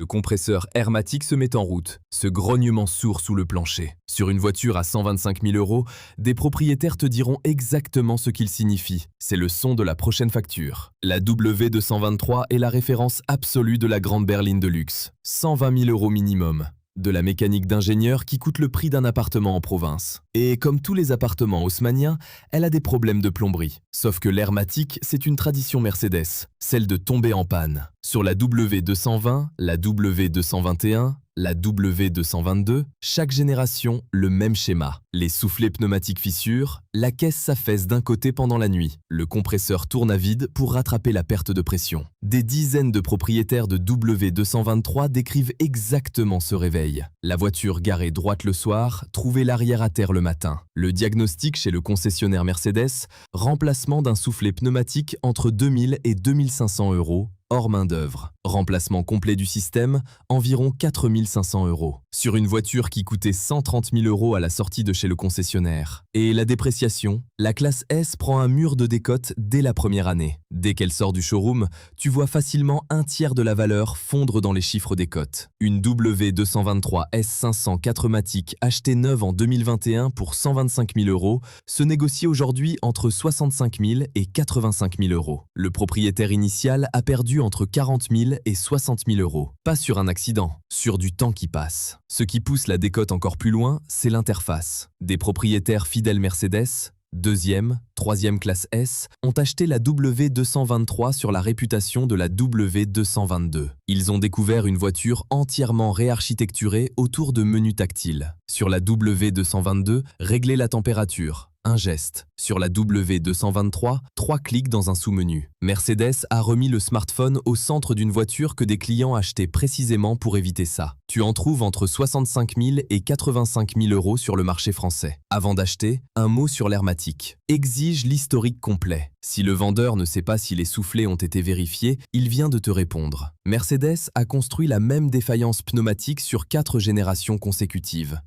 Le compresseur Airmatic se met en route, ce grognement sourd sous le plancher. Sur une voiture à 125 000 €, des propriétaires te diront exactement ce qu'il signifie. C'est le son de la prochaine facture. La W223 est la référence absolue de la grande berline de luxe. 120 000 € minimum. De la mécanique d'ingénieur qui coûte le prix d'un appartement en province. Et comme tous les appartements haussmanniens, elle a des problèmes de plomberie. Sauf que l'Airmatic, c'est une tradition Mercedes, celle de tomber en panne. Sur la W220, la W221, la W222, chaque génération, le même schéma. Les soufflets pneumatiques fissurent, la caisse s'affaisse d'un côté pendant la nuit. Le compresseur tourne à vide pour rattraper la perte de pression. Des dizaines de propriétaires de W223 décrivent exactement ce réveil. La voiture garée droite le soir, trouver l'arrière à terre le matin. Le diagnostic chez le concessionnaire Mercedes, remplacement d'un soufflet pneumatique entre 2000 et 2500 €. Hors main-d'œuvre. Remplacement complet du système, environ 4 500 €. Sur une voiture qui coûtait 130 000 € à la sortie de chez le concessionnaire. Et la dépréciation, la classe S prend un mur de décote dès la première année. Dès qu'elle sort du showroom, tu vois facilement un tiers de la valeur fondre dans les chiffres des cotes. Une W223 S500 4matic achetée neuve en 2021 pour 125 000 € se négocie aujourd'hui entre 65 000 et 85 000 €. Le propriétaire initial a perdu entre 40 000 et 60 000 €. Pas sur un accident, sur du temps qui passe. Ce qui pousse la décote encore plus loin, c'est l'interface. Des propriétaires fidèles Mercedes, deuxième, troisième classe S, ont acheté la W223 sur la réputation de la W222. Ils ont découvert une voiture entièrement réarchitecturée autour de menus tactiles. Sur la W222, régler la température. Un geste. Sur la W223, 3 clics dans un sous-menu. Mercedes a remis le smartphone au centre d'une voiture que des clients achetaient précisément pour éviter ça. Tu en trouves entre 65 000 et 85 000 € sur le marché français. Avant d'acheter, un mot sur l'Airmatic. Exige l'historique complet. Si le vendeur ne sait pas si les soufflets ont été vérifiés, il vient de te répondre. Mercedes a construit la même défaillance pneumatique sur 4 générations consécutives.